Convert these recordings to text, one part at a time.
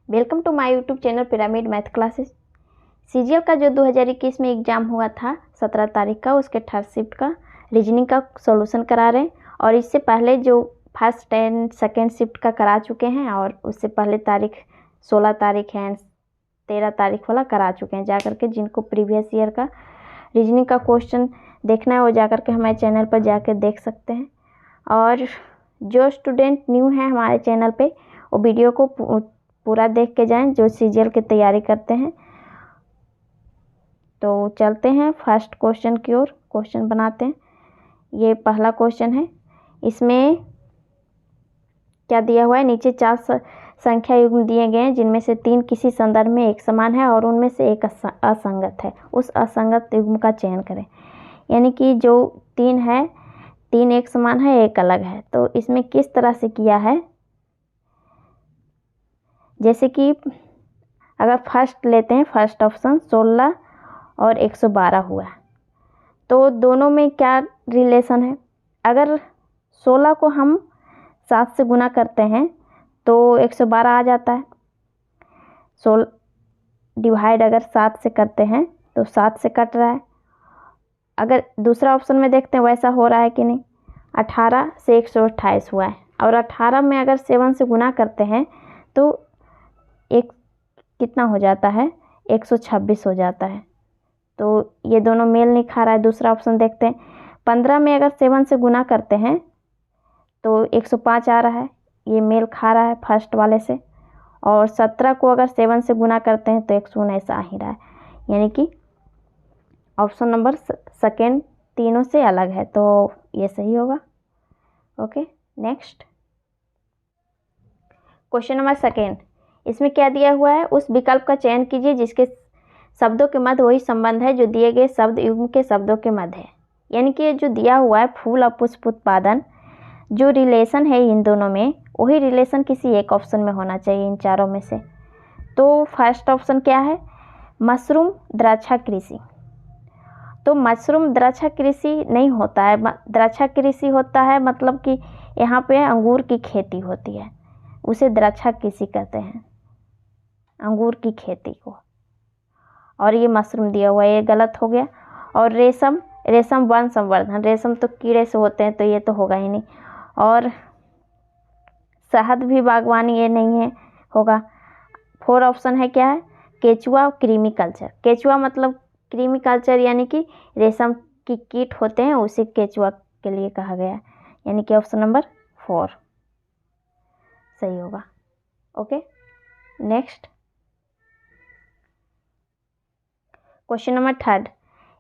Welcome to my YouTube channel pyramid math classes. CGL का जो 2021 में एग्ज़ाम हुआ था 17 तारीख का, उसके थर्ड शिफ्ट का रीजनिंग का सॉल्यूशन करा रहे हैं। और इससे पहले जो फर्स्ट एंड सेकेंड शिफ्ट का करा चुके हैं, और उससे पहले तारीख 16 तारीख है, 13 तारीख वाला करा चुके हैं। जाकर के जिनको प्रीवियस ईयर का रीजनिंग का क्वेश्चन देखना है वो जाकर के हमारे चैनल पर जाकर देख सकते हैं। और जो स्टूडेंट न्यू हैं हमारे चैनल पे, वो वीडियो को पूरा देख के जाएं, जो सीजीएल की तैयारी करते हैं। तो चलते हैं फर्स्ट क्वेश्चन की ओर, क्वेश्चन बनाते हैं। ये पहला क्वेश्चन है। इसमें क्या दिया हुआ है, नीचे 4 संख्या युग्म दिए गए हैं, जिनमें से 3 किसी संदर्भ में एक समान है और उनमें से एक असंगत है। उस असंगत युग्म का चयन करें। यानी कि जो 3 है, 3 एक समान है, एक अलग है। तो इसमें किस तरह से किया है, जैसे कि अगर फर्स्ट लेते हैं, फर्स्ट ऑप्शन 16 और 112 हुआ, तो दोनों में क्या रिलेशन है। अगर 16 को हम 7 से गुना करते हैं तो 112 आ जाता है। 16 डिवाइड अगर 7 से करते हैं तो 7 से कट रहा है। अगर दूसरा ऑप्शन में देखते हैं वैसा हो रहा है कि नहीं। 18 से 128 हुआ है, और 18 में अगर 7 से गुना करते हैं तो एक कितना हो जाता है, 126 हो जाता है। तो ये दोनों मेल नहीं खा रहा है। दूसरा ऑप्शन देखते हैं। 15 में अगर 7 से गुना करते हैं तो 105 आ रहा है, ये मेल खा रहा है फर्स्ट वाले से। और 17 को अगर 7 से गुना करते हैं तो 119 आ ही रहा है। यानी कि ऑप्शन नंबर सेकेंड तीनों से अलग है, तो ये सही होगा। Okay, next question number second. इसमें क्या दिया हुआ है, उस विकल्प का चयन कीजिए जिसके शब्दों के मध्य वही संबंध है जो दिए गए शब्द युग्म के शब्दों के मध्य है। यानी कि जो दिया हुआ है फूल और पुष्प उत्पादन, जो रिलेशन है इन दोनों में, वही रिलेशन किसी एक ऑप्शन में होना चाहिए इन चारों में से। तो फर्स्ट ऑप्शन क्या है, मशरूम द्राक्षा कृषि। तो मशरूम द्राक्षा कृषि नहीं होता है। द्राक्षा कृषि होता है मतलब कि यहाँ पे अंगूर की खेती होती है, उसे द्राक्षा कृषि कहते हैं, अंगूर की खेती को। और ये मशरूम दिया हुआ है, ये गलत हो गया। और रेशम, रेशम वन संवर्धन, रेशम तो कीड़े से होते हैं, तो ये तो होगा ही नहीं। और शहद भी बागवानी, ये नहीं है, होगा। 4 ऑप्शन है, क्या है, केचुआ क्रीमी कल्चर। केचुआ मतलब क्रीमी कल्चर, यानी कि रेशम की कीट होते हैं, उसे केचुआ के लिए कहा गया। यानी कि ऑप्शन नंबर 4 सही होगा। Okay, next question number third.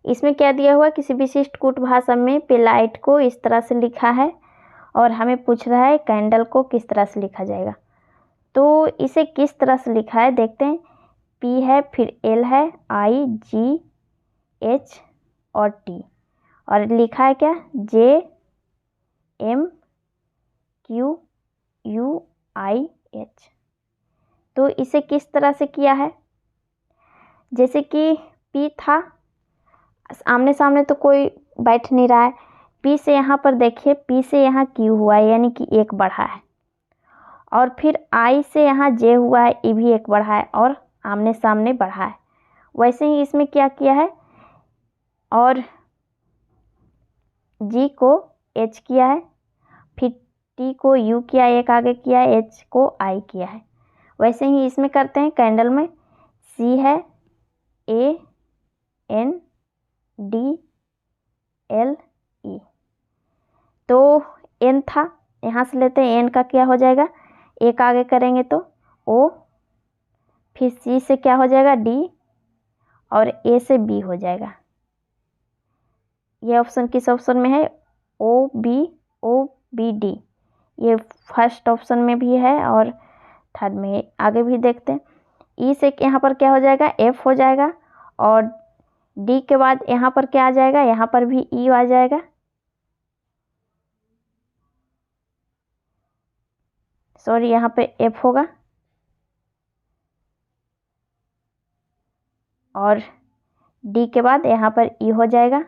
इसमें क्या दिया हुआ, किसी विशिष्ट कूट भाषा में पेलाइट को इस तरह से लिखा है, और हमें पूछ रहा है कैंडल को किस तरह से लिखा जाएगा। तो इसे किस तरह से लिखा है देखते हैं। पी है, फिर एल है, आई जी एच और टी, और लिखा है क्या, J M Q U I H. तो इसे किस तरह से किया है, जैसे कि पी था, आमने सामने तो कोई बैठ नहीं रहा है। पी से यहाँ पर देखिए, पी से यहाँ क्यू हुआ है, यानी कि एक बढ़ा है। और फिर आई से यहाँ जे हुआ है, ये भी एक बढ़ा है, और आमने सामने बढ़ा है। वैसे ही इसमें क्या किया है, और जी को एच किया है, फिर टी को यू किया, एक आगे किया है, एच को आई किया है। वैसे ही इसमें करते हैं। कैंडल में सी है, A N D L E, तो एन था, यहाँ से लेते हैं, एन का क्या हो जाएगा, एक आगे करेंगे तो ओ, फिर सी से क्या हो जाएगा, डी, और ए से बी हो जाएगा। ये ऑप्शन किस ऑप्शन में है, ओ बी डी। ये फर्स्ट ऑप्शन में भी है और थर्ड में। आगे भी देखते हैं। ई से यहाँ पर क्या हो जाएगा, एफ हो जाएगा, और डी के बाद यहाँ पर क्या आ जाएगा, यहाँ पर भी ई आ जाएगा। सॉरी, यहाँ पे एफ होगा, और डी के बाद यहाँ पर ई हो जाएगा,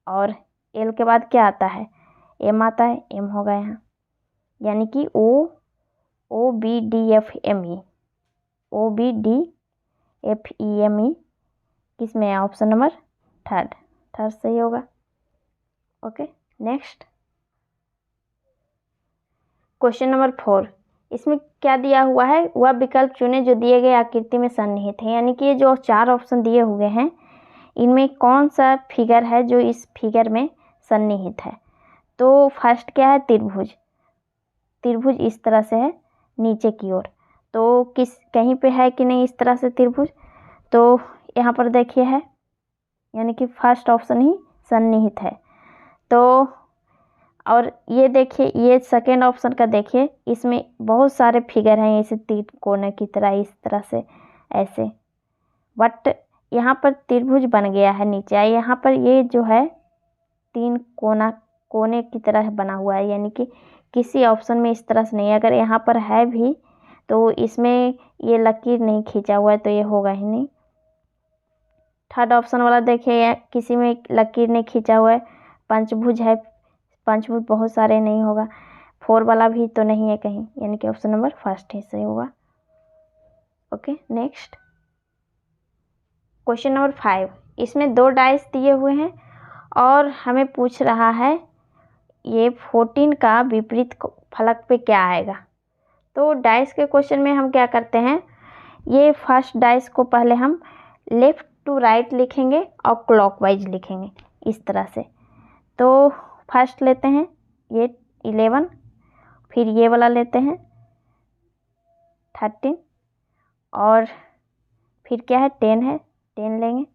और एल के बाद क्या आता है, एम आता है, एम होगा यहाँ। यानी कि O B D F M E. OBDFEME किस में है? ऑप्शन नंबर थर्ड सही होगा। Okay, next question number 4। इसमें क्या दिया हुआ है? वह विकल्प चुने जो दिए गए आकृति में सन्निहित है। यानी कि ये जो 4 ऑप्शन दिए हुए हैं इनमें कौन सा फिगर है जो इस फिगर में सन्निहित है? तो फर्स्ट क्या है? त्रिभुज इस तरह से है नीचे की ओर। तो कहीं पे है कि नहीं इस तरह से त्रिभुज? तो यहाँ पर देखिए है, यानी कि फर्स्ट ऑप्शन ही सन्निहित है। तो और ये देखिए, ये सेकेंड ऑप्शन का देखिए, इसमें बहुत सारे फिगर हैं इसे तीन कोने की तरह इस तरह से ऐसे, बट यहाँ पर त्रिभुज बन गया है नीचे। यहाँ पर ये जो है 3 कोने की तरह बना हुआ है, यानी कि किसी ऑप्शन में इस तरह से नहीं। अगर यहाँ पर है भी तो इसमें ये लकीर नहीं खींचा हुआ है, तो ये होगा ही नहीं। थर्ड ऑप्शन वाला देखिए, किसी में लकीर नहीं खींचा हुआ है, पंचभुज है, पंचभुज बहुत सारे नहीं होगा। 4 वाला भी तो नहीं है कहीं, यानी कि ऑप्शन नंबर फर्स्ट ही सही होगा। Okay, next question number 5। इसमें 2 डाइस दिए हुए हैं और हमें पूछ रहा है ये 14 का विपरीत फलक पे क्या आएगा। तो डाइस के क्वेश्चन में हम क्या करते हैं, ये फर्स्ट डाइस को पहले हम लेफ्ट टू राइट लिखेंगे और क्लॉकवाइज लिखेंगे इस तरह से। तो फर्स्ट लेते हैं ये 11, फिर ये वाला लेते हैं 13, और फिर क्या है 10 है, 10 लेंगे।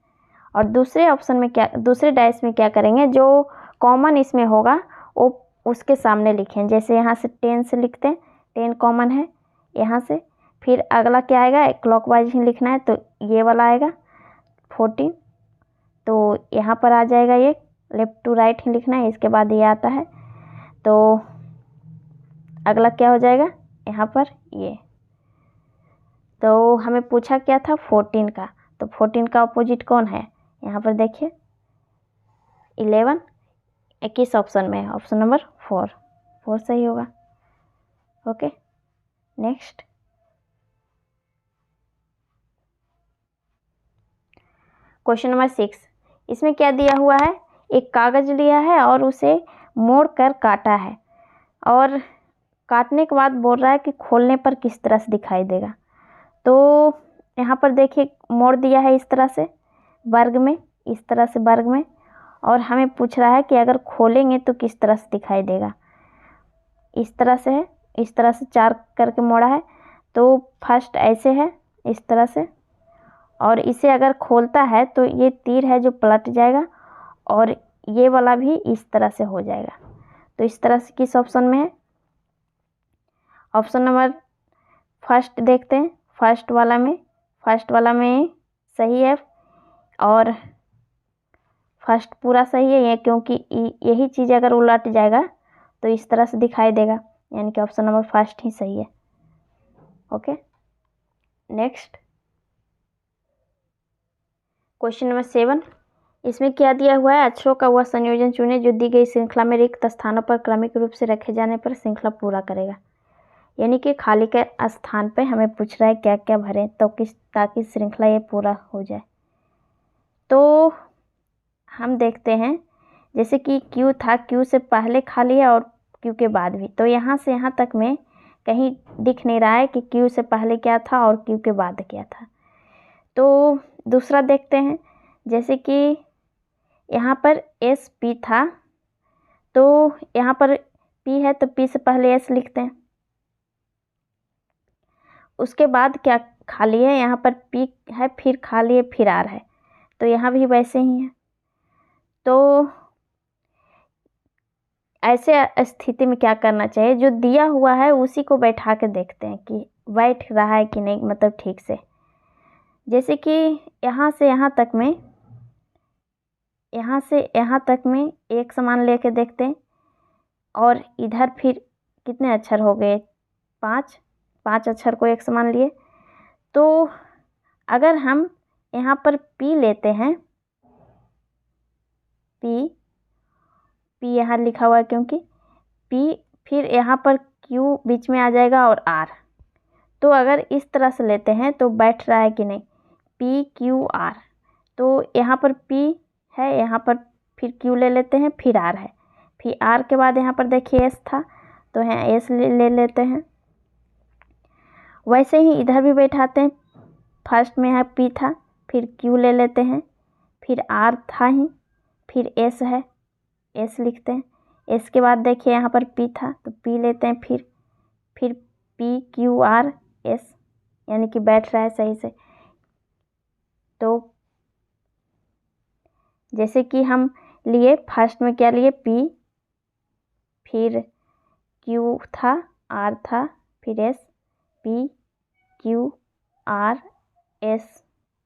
और दूसरे ऑप्शन में क्या, दूसरे डाइस में क्या करेंगे, जो कॉमन इसमें होगा वो उसके सामने लिखें। जैसे यहाँ से 10 से लिखते हैं, 10 कॉमन है यहाँ से। फिर अगला क्या आएगा, क्लॉकवाइज ही लिखना है, तो ये वाला आएगा 14, तो यहाँ पर आ जाएगा ये लेफ्ट टू राइट ही लिखना है, इसके बाद ये आता है। तो अगला क्या हो जाएगा यहाँ पर ये। तो हमें पूछा क्या था 14 का, तो 14 का अपोजिट कौन है? यहाँ पर देखिए 11 किस ऑप्शन में है? ऑप्शन नंबर 4 सही होगा। Okay, next question number 6। इसमें क्या दिया हुआ है, एक कागज लिया है और उसे मोड़ कर काटा है, और काटने के बाद बोल रहा है कि खोलने पर किस तरह से दिखाई देगा। तो यहाँ पर देखिए मोड़ दिया है इस तरह से वर्ग में, इस तरह से वर्ग में, और हमें पूछ रहा है कि अगर खोलेंगे तो किस तरह से दिखाई देगा। इस तरह से है, इस तरह से 4 करके मोड़ा है। तो फर्स्ट ऐसे है इस तरह से, और इसे अगर खोलता है तो ये तीर है जो पलट जाएगा, और ये वाला भी इस तरह से हो जाएगा। तो इस तरह से किस ऑप्शन में है? ऑप्शन नंबर फर्स्ट देखते हैं, फर्स्ट वाला में सही है, और फर्स्ट पूरा सही है ये, क्योंकि यही चीज़ अगर उलट जाएगा तो इस तरह से दिखाई देगा, यानी कि ऑप्शन नंबर फर्स्ट ही सही है। Okay, next question number 7। इसमें क्या दिया हुआ है, अक्षरों का वह संयोजन चुने जो दी गई श्रृंखला में रिक्त स्थानों पर क्रमिक रूप से रखे जाने पर श्रृंखला पूरा करेगा। यानी कि खाली के स्थान पे हमें पूछ रहा है क्या क्या भरें तो ताकि श्रृंखला ये पूरा हो जाए। तो हम देखते हैं, जैसे कि क्यू था, क्यू से पहले खाली है और क्यू के बाद भी, तो यहाँ से यहाँ तक में कहीं दिख नहीं रहा है कि क्यू से पहले क्या था और क्यू के बाद क्या था। तो दूसरा देखते हैं, जैसे कि यहाँ पर एस पी था, तो यहाँ पर पी है तो पी से पहले एस लिखते हैं, उसके बाद क्या खाली है, यहाँ पर पी है फिर खाली है फिर आर है, तो यहाँ भी वैसे ही है। तो ऐसे स्थिति में क्या करना चाहिए, जो दिया हुआ है उसी को बैठा के देखते हैं कि बैठ रहा है कि नहीं, मतलब ठीक से। जैसे कि यहाँ से यहाँ तक में एक समान लेके देखते हैं, और इधर फिर कितने अक्षर हो गए, 5 अक्षर को एक समान लिए। तो अगर हम यहाँ पर पी लेते हैं, पी यहाँ लिखा हुआ है क्योंकि पी, फिर यहाँ पर क्यू बीच में आ जाएगा और आर, तो अगर इस तरह से लेते हैं तो बैठ रहा है कि नहीं, PQR। तो यहाँ पर P है, यहाँ पर फिर Q ले लेते हैं, फिर R है, फिर R के बाद यहाँ पर देखिए S था, तो यहाँ S ले लेते हैं। वैसे ही इधर भी बैठाते हैं, फर्स्ट में यहाँ P था, फिर Q ले लेते हैं, फिर R था ही, फिर S है, S लिखते हैं। S के बाद देखिए यहाँ पर P था, तो P लेते हैं, फिर PQRS, यानी कि बैठ रहा है सही से। तो जैसे कि हम लिए, फर्स्ट में क्या लिए, P, फिर Q था, R था, फिर S, PQRS,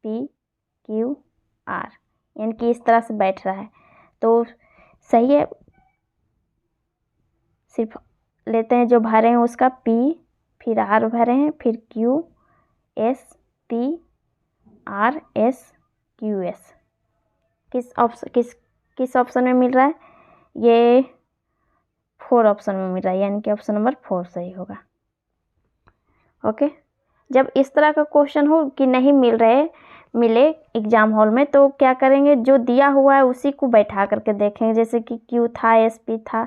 PQR, यानी कि इस तरह से बैठ रहा है। तो सही है, सिर्फ लेते हैं जो भरे हैं उसका, P, फिर R भरे हैं, फिर Q, S, P, R, S, Q, S। किस ऑप्शन में मिल रहा है, ये 4 ऑप्शन में मिल रहा है, यानी कि ऑप्शन नंबर 4 सही होगा। ओके, जब इस तरह का क्वेश्चन हो कि नहीं मिले एग्जाम हॉल में, तो क्या करेंगे, जो दिया हुआ है उसी को बैठा करके देखेंगे। जैसे कि Q था, S, P था,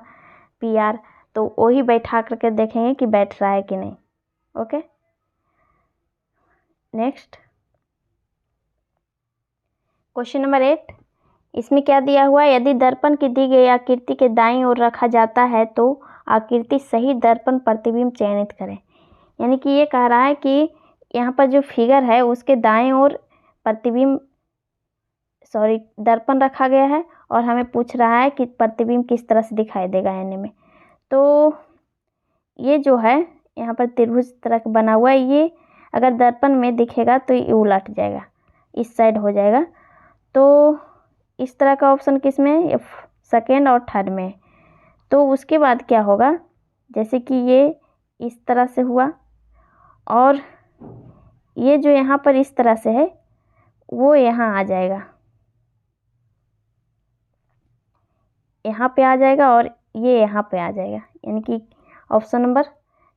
PR, तो वही बैठा करके देखेंगे कि बैठ रहा है कि नहीं। Okay, next question number 8। इसमें क्या दिया हुआ है, यदि दर्पण की दी गई आकृति के दाईं ओर रखा जाता है तो आकृति सही दर्पण प्रतिबिंब चयनित करें। यानी कि ये कह रहा है कि यहाँ पर जो फिगर है उसके दाएं ओर दर्पण रखा गया है, और हमें पूछ रहा है कि प्रतिबिंब किस तरह से दिखाई देगा आईने में। तो ये जो है यहाँ पर त्रिभुज तरह का बना हुआ है, ये अगर दर्पण में दिखेगा तो ये उलट जाएगा, इस साइड हो जाएगा। तो इस तरह का ऑप्शन किस में है, सेकेंड और थर्ड में। तो उसके बाद क्या होगा, जैसे कि ये इस तरह से हुआ, और ये जो यहाँ पर इस तरह से है वो यहाँ आ जाएगा, यहाँ पे आ जाएगा, और ये यहाँ पे आ जाएगा। यानी कि ऑप्शन नंबर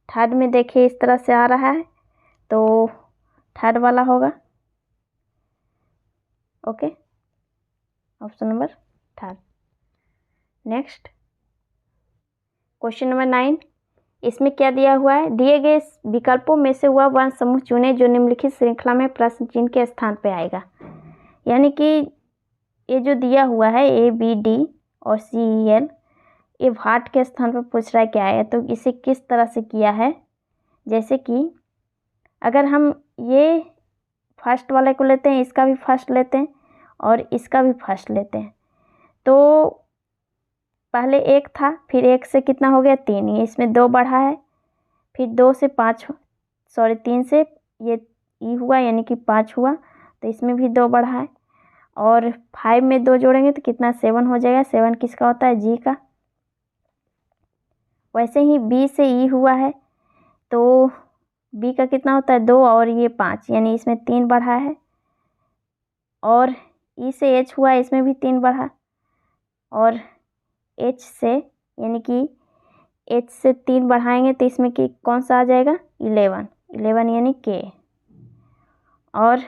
थर्ड में देखिए इस तरह से आ रहा है, तो थर्ड वाला होगा। Okay, option number third. Next question number 9। इसमें क्या दिया हुआ है, दिए गए विकल्पों में से वह वर्ण समूह चुने जो निम्नलिखित श्रृंखला में प्रश्न चिन्ह के स्थान पे आएगा। यानी कि ये जो दिया हुआ है ABD और CEL, ये भाट के स्थान पर पूछ रहा है क्या है। तो इसे किस तरह से किया है, जैसे कि अगर हम ये फर्स्ट वाले को लेते हैं, इसका भी फर्स्ट लेते हैं और इसका भी फर्स्ट लेते हैं, तो पहले 1 था, फिर 1 से कितना हो गया 3, ये इसमें 2 बढ़ा है, फिर 2 से 3 से ये ई हुआ, यानी कि 5 हुआ, तो इसमें भी 2 बढ़ा है, और 5 में 2 जोड़ेंगे तो कितना 7 हो जाएगा। 7 किसका होता है, G का। वैसे ही B से E हुआ है, तो B का कितना होता है 2, और ये 5, यानी इसमें 3 बढ़ा है, और E से H हुआ, इसमें भी 3 बढ़ा, और H से, यानी कि H से 3 बढ़ाएंगे तो इसमें कि कौन सा आ जाएगा 11 यानी K। और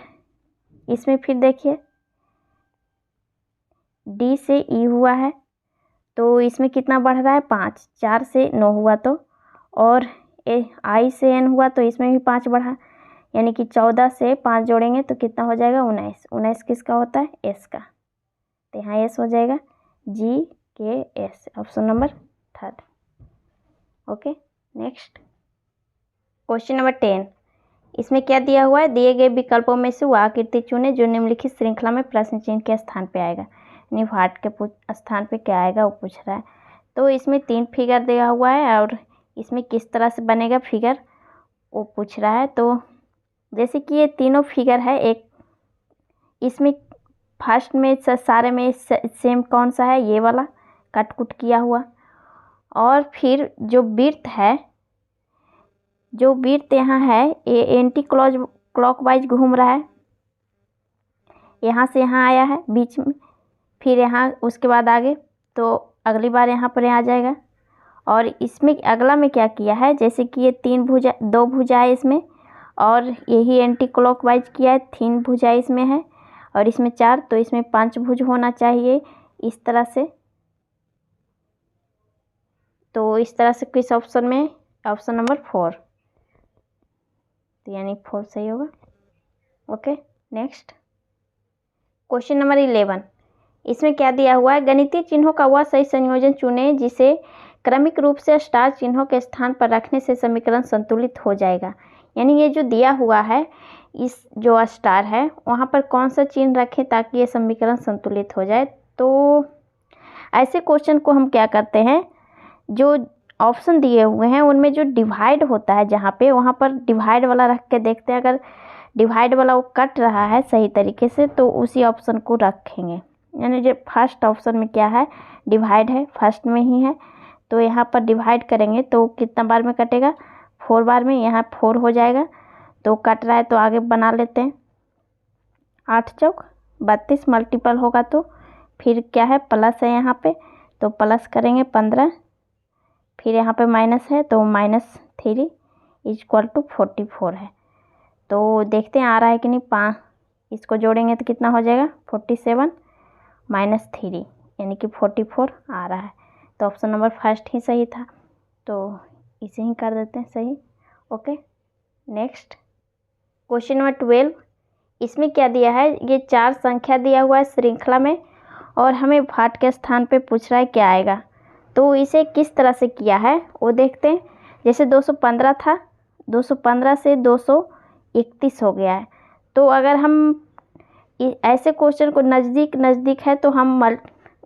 इसमें फिर देखिए D से E हुआ है, तो इसमें कितना बढ़ रहा है 5, 4 से 9 हुआ, तो और I से N हुआ, तो इसमें भी 5 बढ़ा, यानी कि 14 से 5 जोड़ेंगे तो कितना हो जाएगा 19। 19 किसका होता है, S का, तो यहाँ S हो जाएगा GKS, option number third. Okay, next question number 10। इसमें क्या दिया हुआ है, दिए गए विकल्पों में से वह आकृति चुने जो निम्नलिखित श्रृंखला में प्रश्न चिन्ह के स्थान पे आएगा। यानी भाट के स्थान पे क्या आएगा वो पूछ रहा है। तो इसमें 3 फिगर दिया हुआ है, और इसमें किस तरह से बनेगा फिगर वो पूछ रहा है। तो जैसे कि ये तीनों फिगर है, एक इसमें फर्स्ट में सारे में सेम कौन सा है, ये वाला कट कुट किया हुआ, और फिर जो वृत्त है, जो वृत्त यहाँ है ये एंटी क्लॉकवाइज घूम रहा है, यहाँ से यहाँ आया है बीच में, फिर यहाँ उसके बाद आगे, तो अगली बार यहाँ पर आ जाएगा। और इसमें अगला में क्या किया है, जैसे कि ये 2 भुजा है इसमें, और यही एंटी क्लॉकवाइज किया है, 3 भुजा इसमें है और इसमें 4, तो इसमें 5 भुज होना चाहिए इस तरह से। तो इस तरह से किस ऑप्शन में, ऑप्शन नंबर 4, तो यानी 4 सही होगा। ओके, नेक्स्ट क्वेश्चन नंबर 11, इसमें क्या दिया हुआ है, गणितीय चिन्हों का वह सही संयोजन चुनें जिसे क्रमिक रूप से स्टार चिन्हों के स्थान पर रखने से समीकरण संतुलित हो जाएगा। यानी ये जो दिया हुआ है, इस जो स्टार है वहाँ पर कौन सा चिन्ह रखें ताकि ये समीकरण संतुलित हो जाए। तो ऐसे क्वेश्चन को हम क्या करते हैं, जो ऑप्शन दिए हुए हैं उनमें जो डिवाइड होता है जहाँ पे, वहाँ पर डिवाइड वाला रख के देखते हैं। अगर डिवाइड वाला वो कट रहा है सही तरीके से तो उसी ऑप्शन को रखेंगे। यानी जो फर्स्ट ऑप्शन में क्या है, डिवाइड है, फर्स्ट में ही है, तो यहाँ पर डिवाइड करेंगे तो कितना बार में कटेगा, 4 बार में। यहाँ 4 हो जाएगा, तो कट रहा है तो आगे बना लेते हैं। 8 चौक 32 मल्टीपल होगा तो फिर क्या है, प्लस है यहाँ पे, तो प्लस करेंगे 15, फिर यहाँ पे माइनस है तो -3 = 44 है। तो देखते हैं आ रहा है कि नहीं। 5 इसको जोड़ेंगे तो कितना हो जाएगा, 47 -3 यानी कि 44 आ रहा है। तो ऑप्शन नंबर फर्स्ट ही सही था, तो इसे ही कर देते हैं सही। ओके, नेक्स्ट क्वेश्चन नंबर 12, इसमें क्या दिया है, ये 4 संख्या दिया हुआ है श्रृंखला में और हमें भाट के स्थान पे पूछ रहा है क्या आएगा। तो इसे किस तरह से किया है वो देखते हैं। जैसे 215 था, 215 से 231 हो गया है। तो अगर हम ऐसे क्वेश्चन को नज़दीक नज़दीक है तो हम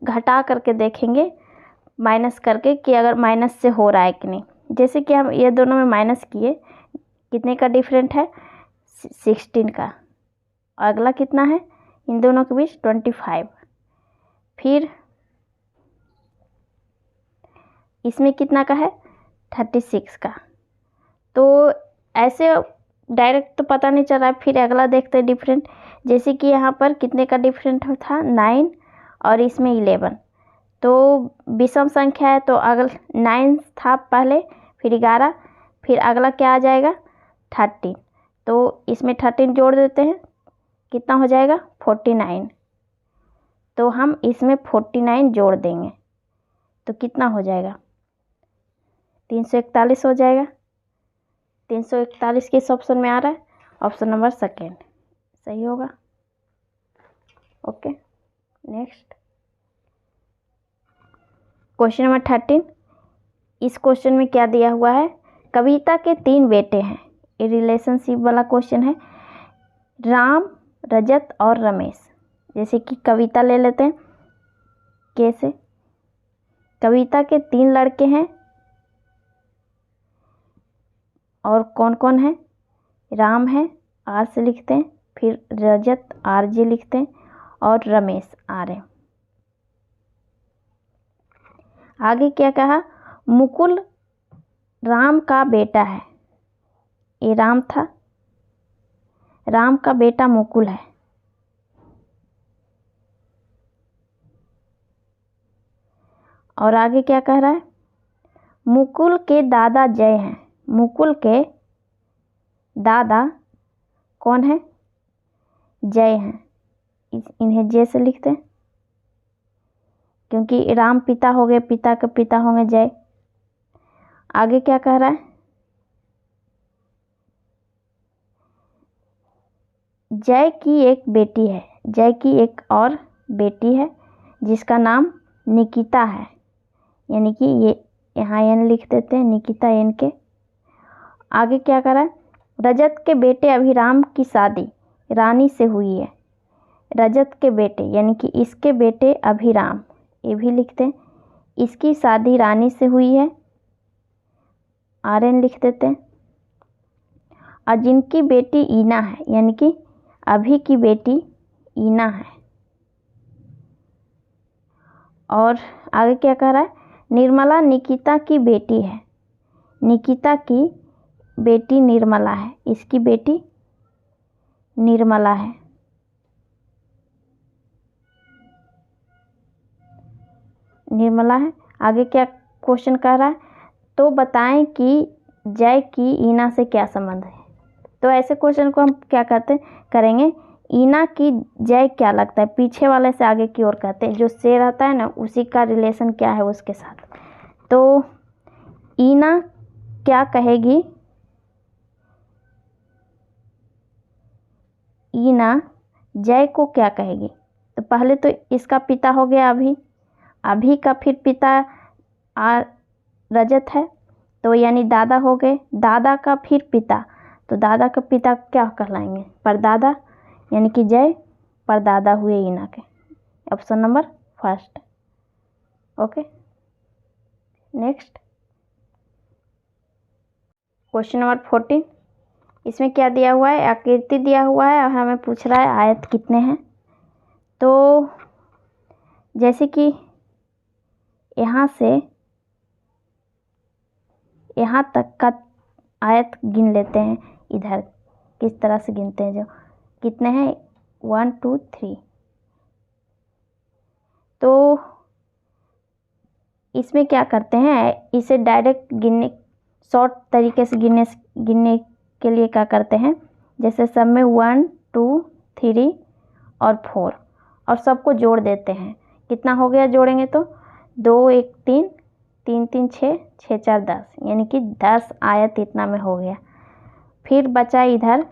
घटा करके देखेंगे, माइनस करके, कि अगर माइनस से हो रहा है कि नहीं। जैसे कि हम ये दोनों में माइनस किए, कितने का डिफरेंट है, 16 का। अगला कितना है इन दोनों के बीच, 25। फिर इसमें कितना का है, 36 का। तो ऐसे डायरेक्ट तो पता नहीं चल रहा है। फिर अगला देखते हैं डिफरेंट। जैसे कि यहाँ पर कितने का डिफरेंट था, 9 और इसमें 11। तो विषम संख्या है तो अगला 9 था पहले, फिर 11, फिर अगला क्या आ जाएगा, 13। तो इसमें 13 जोड़ देते हैं, कितना हो जाएगा, 49। तो हम इसमें 49 जोड़ देंगे तो कितना हो जाएगा, 341 हो जाएगा। 341 किस ऑप्शन में आ रहा है, ऑप्शन नंबर सेकेंड सही होगा। ओके, नेक्स्ट क्वेश्चन नंबर 13, इस क्वेश्चन में क्या दिया हुआ है, कविता के 3 बेटे हैं। ये रिलेशनशिप वाला क्वेश्चन है, राम, रजत और रमेश। जैसे कि कविता ले लेते हैं, कैसे, कविता के 3 लड़के हैं और कौन कौन है, राम है, आर से लिखते हैं, फिर रजत RJ लिखते हैं और रमेश R है। आगे क्या कहा, मुकुल राम का बेटा है। ये राम था, राम का बेटा मुकुल है। और आगे क्या कह रहा है, मुकुल के दादा जय हैं। मुकुल के दादा कौन है, जय हैं। इन्हें जय से लिखते हैं क्योंकि राम पिता हो गए, पिता के पिता होंगे जय। आगे क्या कह रहा है, जय की एक बेटी है। जय की एक और बेटी है जिसका नाम निकिता है, यानी कि ये यहाँ N लिख देते हैं, निकिता N के। आगे क्या कर रहा है, रजत के बेटे अभिराम की शादी रानी से हुई है। रजत के बेटे यानी कि इसके बेटे अभिराम, ये भी लिखते हैं, इसकी शादी रानी से हुई है, RN लिख देते हैं। और जिनकी बेटी ईना है, यानी कि अभी की बेटी ईना है। और आगे क्या कह रहा है, निर्मला निकिता की बेटी है। निकिता की बेटी निर्मला है, इसकी बेटी निर्मला है। निर्मला है। आगे क्या क्वेश्चन कह रहा है, तो बताएं कि जय की ईना से क्या संबंध है। तो ऐसे क्वेश्चन को हम क्या करेंगे, ईना की जय क्या लगता है, पीछे वाले से आगे की ओर कहते हैं, जो से रहता है ना उसी का रिलेशन क्या है उसके साथ। तो ईना क्या कहेगी, ईना जय को क्या कहेगी। तो पहले तो इसका पिता हो गया अभी का फिर पिता रजत है, तो यानी दादा हो गए, दादा का फिर पिता, तो दादा का पिता क्या कहलाएंगे, परदादा, यानी कि जय परदादा हुए ईना के। Option number first. Okay, next question number 14। इसमें क्या दिया हुआ है, आकृति दिया हुआ है और हमें पूछ रहा है आयत कितने हैं। तो जैसे कि यहाँ से यहाँ तक का आयत गिन लेते हैं, इधर किस तरह से गिनते हैं, जो कितने हैं 1 2 3। तो इसमें क्या करते हैं, इसे डायरेक्ट गिनने, शॉर्ट तरीके से गिनने के लिए क्या करते हैं, जैसे सब में 1 2 3 और 4 और सबको जोड़ देते हैं। कितना हो गया जोड़ेंगे तो 2 1 3 3 3 6 6 4 10, यानी कि 10 आयत इतना में हो गया। फिर बचा इधर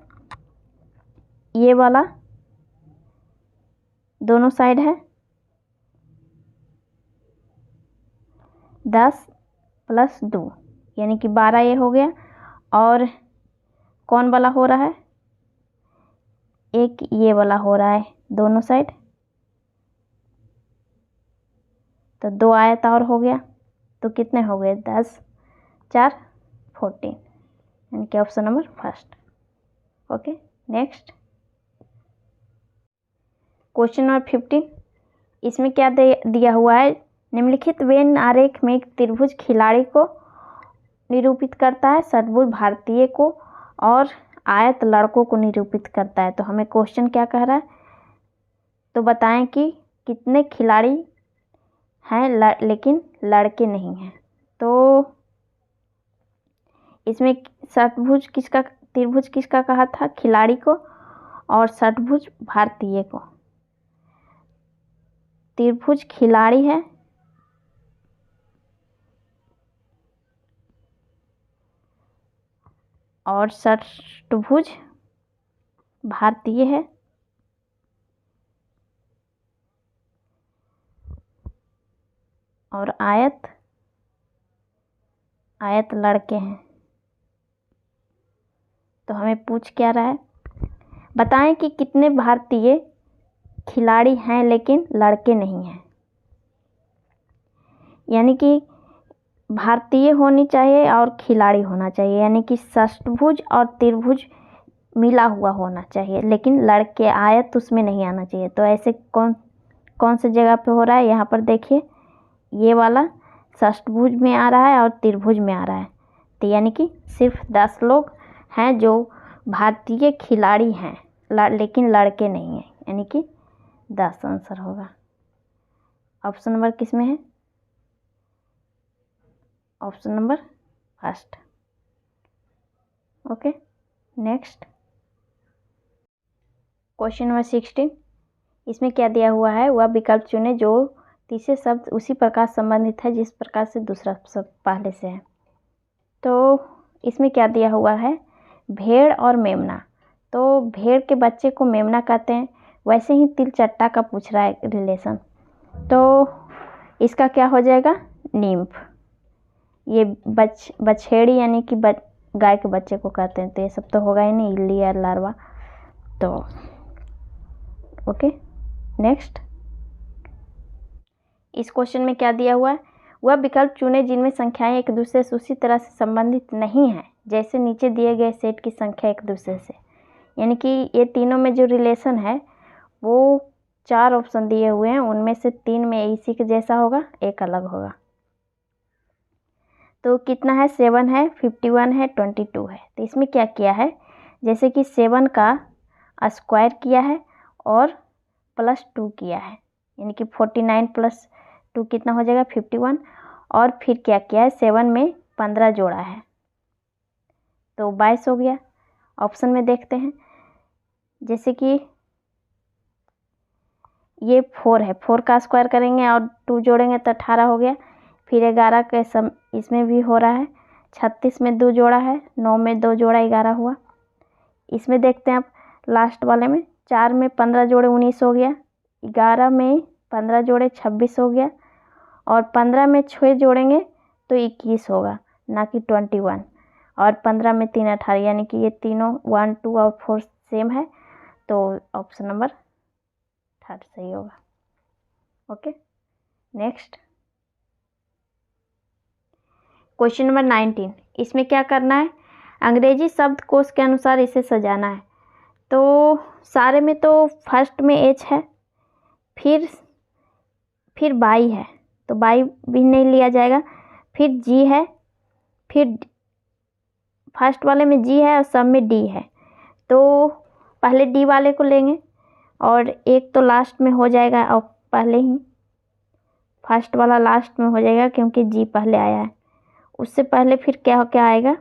ये वाला दोनों साइड है 10 + 2 यानी कि 12 ये हो गया। और कौन वाला हो रहा है, एक ये वाला हो रहा है दोनों साइड, तो 2 आयत और हो गया। तो कितने हो गए 10 4 14, यानी कि option number first. Okay, next question number 15। इसमें क्या दिया हुआ है, निम्नलिखित वेन आरेख में त्रिभुज खिलाड़ी को निरूपित करता है, षटभुज भारतीय को और आयत लड़कों को निरूपित करता है। तो हमें क्वेश्चन क्या कह रहा है, तो बताएं कि कितने खिलाड़ी हैं लेकिन लड़के नहीं हैं। तो इसमें त्रिभुज किसका कहा था, खिलाड़ी को, और षटभुज भारतीय को। त्रिभुज खिलाड़ी है और षटभुज भारतीय है, और आयत लड़के हैं। तो हमें पूछ क्या रहा है, बताएं कि कितने भारतीय खिलाड़ी हैं लेकिन लड़के नहीं हैं। यानी कि भारतीय होनी चाहिए और खिलाड़ी होना चाहिए, यानी कि षटभुज और त्रिभुज मिला हुआ होना चाहिए, लेकिन लड़के आयत उसमें नहीं आना चाहिए। तो ऐसे कौन से जगह पे हो रहा है, यहाँ पर देखिए ये वाला षटभुज में आ रहा है और त्रिभुज में आ रहा है। तो यानी कि सिर्फ 10 लोग हैं जो भारतीय खिलाड़ी हैं लेकिन लड़के नहीं हैं, यानी कि 10 आंसर होगा। ऑप्शन नंबर किस में है, option number first. Okay, next question number 16। इसमें क्या दिया हुआ है, वह विकल्प चुने जो तीसरे शब्द उसी प्रकार संबंधित है जिस प्रकार से दूसरा शब्द पहले से है। तो इसमें क्या दिया हुआ है, भेड़ और मेमना। तो भेड़ के बच्चे को मेमना कहते हैं, वैसे ही तिलचट्टा का पूछ रहा है रिलेशन। तो इसका क्या हो जाएगा, नीम्फ। ये बछेड़ी यानी कि गाय के बच्चे को कहते हैं, तो ये सब तो होगा ही नहीं, इल्ली या लार्वा। तो ओके, नेक्स्ट इस क्वेश्चन में क्या दिया हुआ है, वह विकल्प चुने जिनमें संख्याएं एक दूसरे से उसी तरह से संबंधित नहीं हैं जैसे नीचे दिए गए सेट की संख्या एक दूसरे से। यानी कि ये तीनों में जो रिलेशन है वो 4 ऑप्शन दिए हुए हैं, उनमें से 3 में इसी के जैसा होगा, एक अलग होगा। तो कितना है, 7 है, 51 है, 22 है। तो इसमें क्या किया है, जैसे कि 7 का स्क्वायर किया है और +2 किया है, यानी कि 49 + 2 कितना हो जाएगा 51। और फिर क्या किया है, 7 में 15 जोड़ा है तो 22 हो गया। ऑप्शन में देखते हैं। जैसे कि ये 4 है, 4 का स्क्वायर करेंगे और 2 जोड़ेंगे तो 18 हो गया। फिर 11 के इसमें भी हो रहा है। 36 में 2 जोड़ा है, 9 में 2 जोड़ा 11 हुआ। इसमें देखते हैं आप लास्ट वाले में, 4 में 15 जोड़े 19 हो गया, 11 में 15 जोड़े 26 हो गया, और 15 में 6 जोड़ेंगे तो 21 होगा, ना कि 21। और 15 में 3 18, यानी कि ये तीनों 1 2 और 4 सेम है, तो ऑप्शन नंबर 3 सही होगा। Okay, next question number 19। इसमें क्या करना है, अंग्रेजी शब्दकोश के अनुसार इसे सजाना है। तो सारे में तो फर्स्ट में एच है, फिर बाई है, तो बाई भी नहीं लिया जाएगा। फिर जी है, फिर फर्स्ट वाले में जी है और सब में डी है, तो पहले डी वाले को लेंगे और एक तो लास्ट में हो जाएगा, और पहले ही फर्स्ट वाला लास्ट में हो जाएगा क्योंकि जी पहले आया है। उससे पहले फिर क्या क्या आएगा,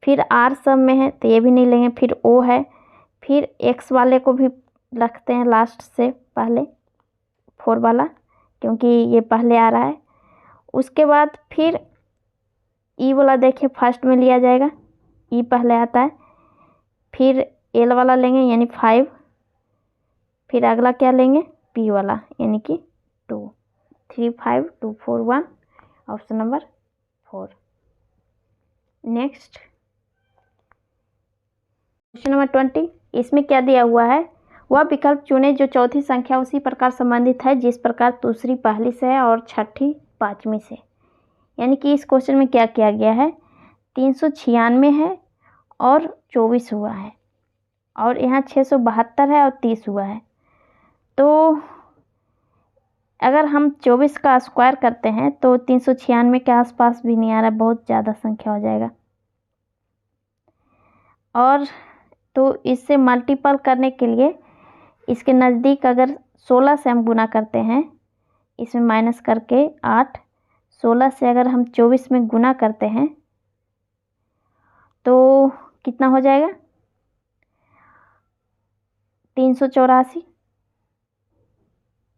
फिर आर सब में है तो ये भी नहीं लेंगे, फिर ओ है, फिर एक्स वाले को भी रखते हैं लास्ट से पहले, 4 वाला, क्योंकि ये पहले आ रहा है। उसके बाद फिर ई वाला देखिए फर्स्ट में लिया जाएगा, ई पहले आता है, फिर एल वाला लेंगे यानी 5, फिर अगला क्या लेंगे, पी वाला यानी कि 2, 3 5 2 4 1, option number 4। Next question number 20। इसमें क्या दिया हुआ है, वह विकल्प चुने जो चौथी संख्या उसी प्रकार संबंधित है जिस प्रकार दूसरी पहली से है और छठी पाँचवीं से। यानी कि इस क्वेश्चन में क्या किया गया है, 396 है और 24 हुआ है, और यहाँ 672 है और 30 हुआ है। तो अगर हम 24 का स्क्वायर करते हैं तो 396 के आसपास भी नहीं आ रहा, बहुत ज़्यादा संख्या हो जाएगा। और तो इससे मल्टीपल करने के लिए इसके नज़दीक अगर 16 से हम गुना करते हैं, इसमें माइनस करके 8, 16 से अगर हम 24 में गुना करते हैं तो कितना हो जाएगा, 384,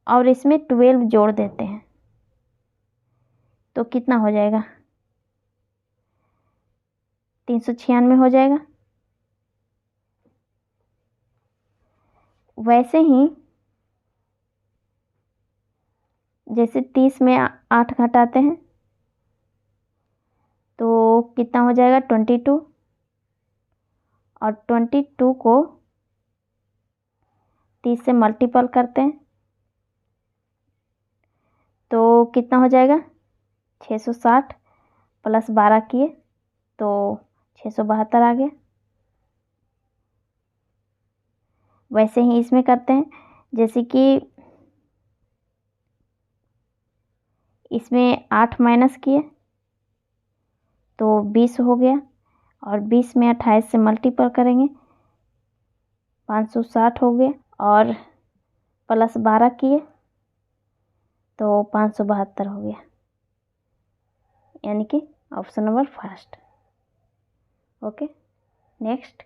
और इसमें 12 जोड़ देते हैं तो कितना हो जाएगा, 396 हो जाएगा। वैसे ही जैसे 30 में 8 घटाते हैं तो कितना हो जाएगा, 22, और 22 को 30 से मल्टीपल करते हैं तो कितना हो जाएगा, 660 प्लस 12 किए तो 672 आ गया। वैसे ही इसमें करते हैं, जैसे कि इसमें 8 माइनस किए तो 20 हो गया, और 20 में 28 से मल्टीपल करेंगे 560 हो गया, और प्लस 12 किए तो 572 हो गया, यानी कि option number 1। Okay, next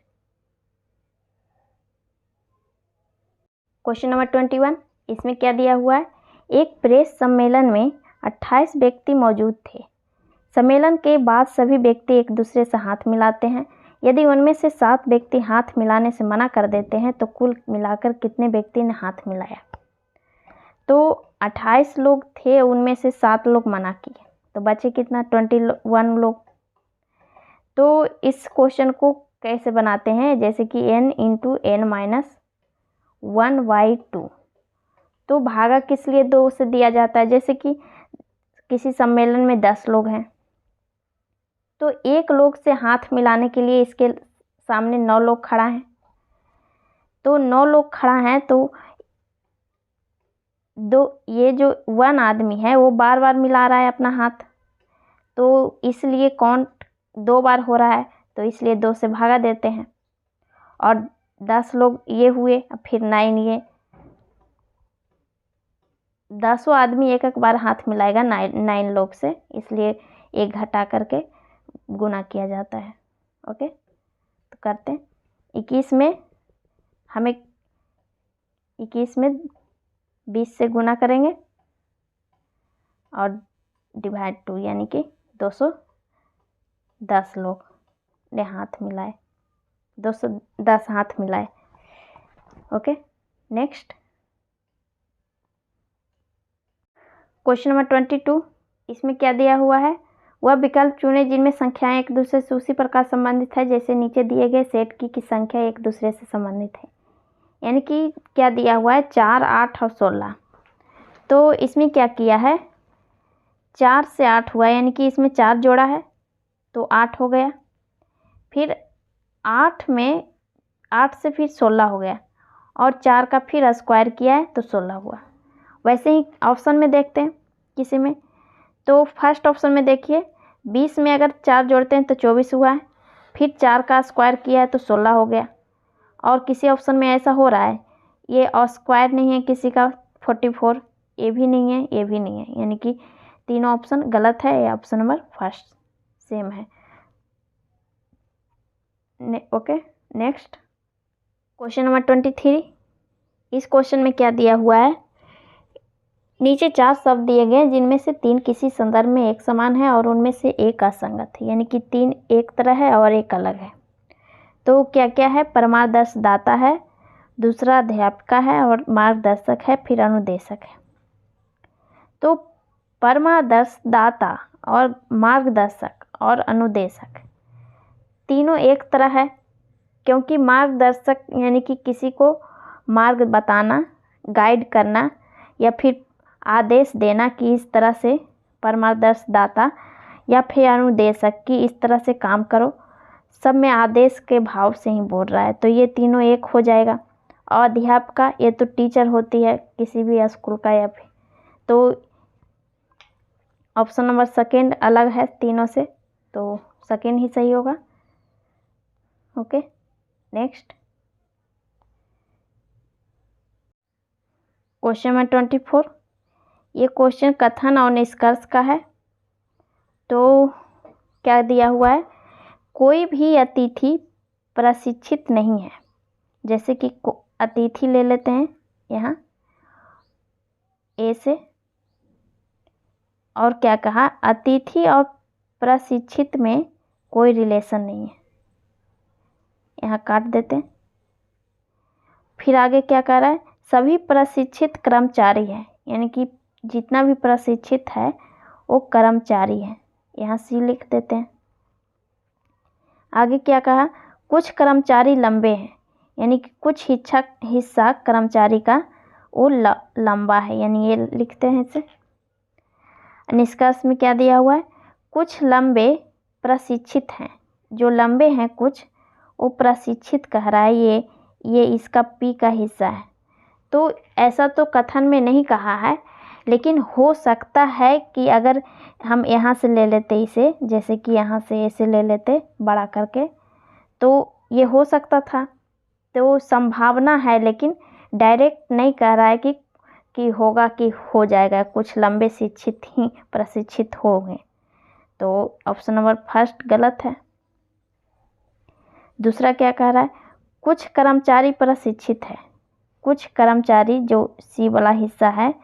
question number 21। इसमें क्या दिया हुआ है, एक प्रेस सम्मेलन में 28 व्यक्ति मौजूद थे। सम्मेलन के बाद सभी व्यक्ति एक दूसरे से हाथ मिलाते हैं। यदि उनमें से 7 व्यक्ति हाथ मिलाने से मना कर देते हैं तो कुल मिलाकर कितने व्यक्ति ने हाथ मिलाया। तो 28 लोग थे, उनमें से 7 लोग मना किए, तो बचे कितना, 21 लोग। तो इस क्वेश्चन को कैसे बनाते हैं, जैसे कि n इंटू n माइनस 1/2। तो भागा किस लिए 2 से दिया जाता है, जैसे कि किसी सम्मेलन में 10 लोग हैं तो एक लोग से हाथ मिलाने के लिए इसके सामने 9 लोग खड़ा हैं, तो 9 लोग खड़ा हैं तो ये जो 1 आदमी है वो बार बार मिला रहा है अपना हाथ, तो इसलिए काउंट 2 बार हो रहा है, तो इसलिए 2 से भागा देते हैं। और 10 लोग ये हुए, फिर 9 ये, 10 आदमी एक बार हाथ मिलाएगा 9 लोग से, इसलिए एक घटा करके गुना किया जाता है। ओके, तो करते हैं। 21 में हमें 21 में 20 से गुना करेंगे और डिवाइड 2 यानी कि 210 लोग ने हाथ मिलाए, 210 हाथ मिलाए। Okay, next question number 22। इसमें क्या दिया हुआ है? वह विकल्प चुनें जिनमें संख्याएं एक दूसरे से उसी प्रकार संबंधित है जैसे नीचे दिए गए सेट की संख्या एक दूसरे से संबंधित है। यानी कि क्या दिया हुआ है? 4, 8 और 16। तो इसमें क्या किया है? 4 से 8 हुआ, यानी कि इसमें 4 जोड़ा है तो 8 हो गया। फिर 8 में 8 से फिर 16 हो गया और 4 का फिर स्क्वायर किया है तो 16 हुआ। वैसे ही ऑप्शन में देखते हैं किसी में, तो फर्स्ट ऑप्शन में देखिए 20 में अगर 4 जोड़ते हैं तो 24 हुआ है, फिर 4 का स्क्वायर किया है तो 16 हो गया। और किसी ऑप्शन में ऐसा हो रहा है, ये और स्क्वायर नहीं है किसी का 44, ये भी नहीं है, ये भी नहीं है, यानी कि तीनों ऑप्शन गलत है। ये ऑप्शन नंबर फर्स्ट सेम है। Okay, next question number 23। इस क्वेश्चन में क्या दिया हुआ है? नीचे 4 शब्द दिए गए जिनमें से 3 किसी संदर्भ में एक समान है और उनमें से एक असंगत है, यानी कि 3 एक तरह है और एक अलग है। तो क्या क्या है? परामर्शदाता है, दूसरा अध्यापिका है और मार्गदर्शक है, फिर अनुदेशक है। तो परामर्शदाता और मार्गदर्शक और अनुदेशक तीनों एक तरह है, क्योंकि मार्गदर्शक यानी कि किसी को मार्ग बताना, गाइड करना या फिर आदेश देना कि इस तरह से, परामर्शदाता या फिर अनुदेशक कि इस तरह से काम करो, सब में आदेश के भाव से ही बोल रहा है, तो ये तीनों एक हो जाएगा। और अध्यापिका ये तो टीचर होती है किसी भी स्कूल का, या फिर तो ऑप्शन नंबर सेकेंड अलग है तीनों से, तो सेकेंड ही सही होगा। Okay, next question number 24। ये क्वेश्चन कथन और निष्कर्ष का है। तो क्या दिया हुआ है? कोई भी अतिथि प्रशिक्षित नहीं है। जैसे कि अतिथि ले लेते हैं यहाँ ए से, और क्या कहा? अतिथि और प्रशिक्षित में कोई रिलेशन नहीं है, यहाँ काट देते हैं। फिर आगे क्या कह रहा है? सभी प्रशिक्षित कर्मचारी हैं, यानी कि जितना भी प्रशिक्षित है वो कर्मचारी है, यहाँ सी लिख देते हैं। आगे क्या कहा? कुछ कर्मचारी लंबे हैं, यानी कि कुछ हिस्सा कर्मचारी का वो लंबा है, यानी ये लिखते हैं इसे। निष्कर्ष में क्या दिया हुआ है? कुछ लंबे प्रशिक्षित हैं, जो लंबे हैं कुछ वो प्रशिक्षित कह रहा है, ये इसका पी का हिस्सा है। तो ऐसा तो कथन में नहीं कहा है, लेकिन हो सकता है कि अगर हम यहाँ से ले लेते इसे, जैसे कि यहाँ से ऐसे ले लेते बड़ा करके, तो ये हो सकता था, तो संभावना है, लेकिन डायरेक्ट नहीं कह रहा है कि होगा कि हो जाएगा, कुछ लंबे शिक्षित ही प्रशिक्षित होंगे। तो ऑप्शन नंबर फर्स्ट गलत है। दूसरा क्या कह रहा है? कुछ कर्मचारी प्रशिक्षित है, कुछ कर्मचारी जो सी वाला हिस्सा है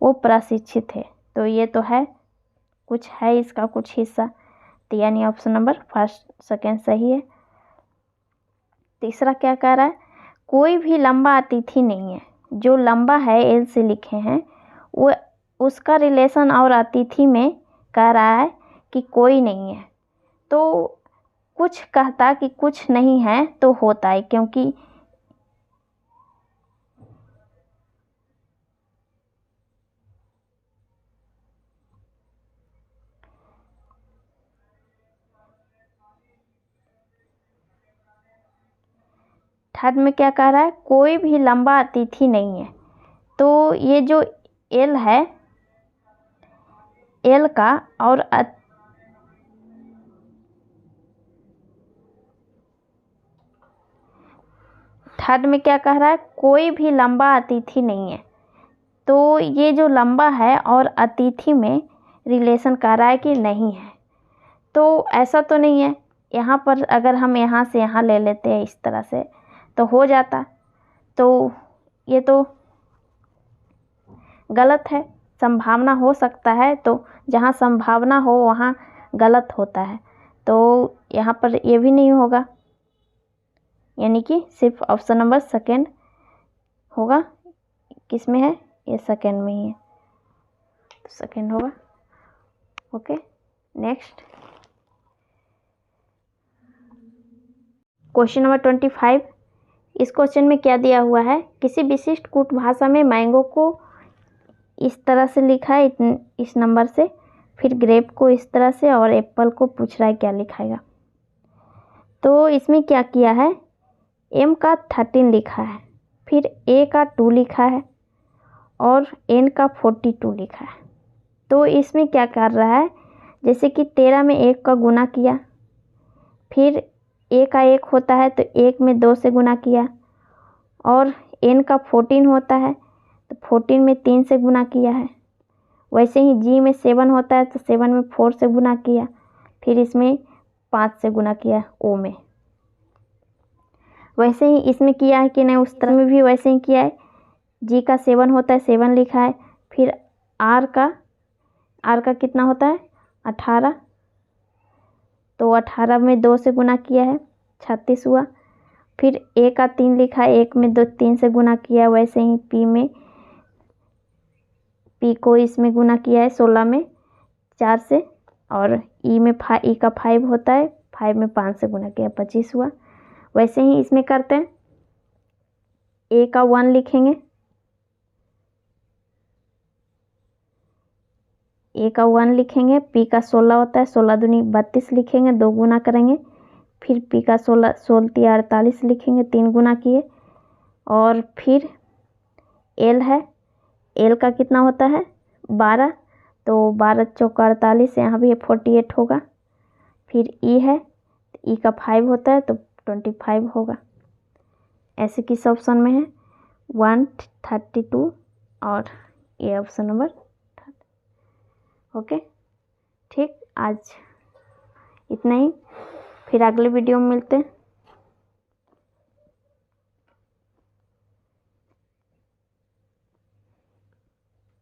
वो प्रशिक्षित है, तो ये तो है, कुछ है इसका कुछ हिस्सा, तो यानी ऑप्शन नंबर फर्स्ट सेकेंड सही है। तीसरा क्या कह रहा है? कोई भी लंबा अतिथि नहीं है। जो लंबा है एल से लिखे हैं वो उसका रिलेशन और अतिथि में कह रहा है कि कोई नहीं है, तो कुछ कहता कि कुछ नहीं है तो होता है, क्योंकि थर्ड में क्या कह रहा है? कोई भी लंबा अतिथि नहीं है, तो ये जो एल है, एल का और थर्ड में क्या कह रहा है? कोई भी लंबा अतिथि नहीं है, तो ये जो लंबा है और अतिथि में रिलेशन कह रहा है कि नहीं है, तो ऐसा तो नहीं है। यहाँ पर अगर हम यहाँ से यहाँ ले लेते हैं इस तरह से, तो हो जाता, तो ये तो गलत है। संभावना हो सकता है, तो जहाँ संभावना हो वहाँ गलत होता है, तो यहाँ पर ये भी नहीं होगा, यानी कि सिर्फ ऑप्शन नंबर सेकेंड होगा। किस में है? ये सेकेंड में ही है, तो सेकेंड होगा। Okay, next question number 25। इस क्वेश्चन में क्या दिया हुआ है? किसी विशिष्ट कूट भाषा में मैंगो को इस तरह से लिखा है, इस नंबर से, फिर ग्रेप को इस तरह से, और एप्पल को पूछ रहा है क्या लिखाएगा। तो इसमें क्या किया है, एम का 13 लिखा है, फिर ए का 2 लिखा है, और एन का 42 लिखा है। तो इसमें क्या कर रहा है, जैसे कि 13 में 1 का गुना किया, फिर ए का 1 होता है तो 1 में 2 से गुना किया, और एन का 14 होता है तो 14 में 3 से गुना किया है। वैसे ही जी में 7 होता है तो 7 में 4 से गुना किया, फिर इसमें 5 से गुना किया ओ में। वैसे ही इसमें किया है कि नहीं, उस तरह में भी वैसे ही किया है। जी का 7 होता है, 7 लिखा है, फिर आर का कितना होता है 18, तो 18 में 2 से गुना किया है 36 हुआ। फिर ए का 3 लिखा है, 1 में 3 से गुना किया। वैसे ही पी को इसमें गुना किया है 16 में 4 से, और ई का 5 होता है, 5 में 5 से गुना किया 25 हुआ। वैसे ही इसमें करते हैं, ए का 1 लिखेंगे, ए का 1 लिखेंगे, पी का 16 होता है, 16 दूनी 32 लिखेंगे, 2 गुना करेंगे, फिर पी का 16 48 लिखेंगे, 3 गुना किए, और फिर एल है, एल का कितना होता है 12, तो 12 चौका 48, यहाँ भी 48 होगा। फिर ई है, ई का 5 होता है तो 25 होगा। ऐसे किस ऑप्शन में है 132, और ये ऑप्शन नंबर। ओके, ठीक, आज इतना ही, फिर अगले वीडियो में मिलते हैं।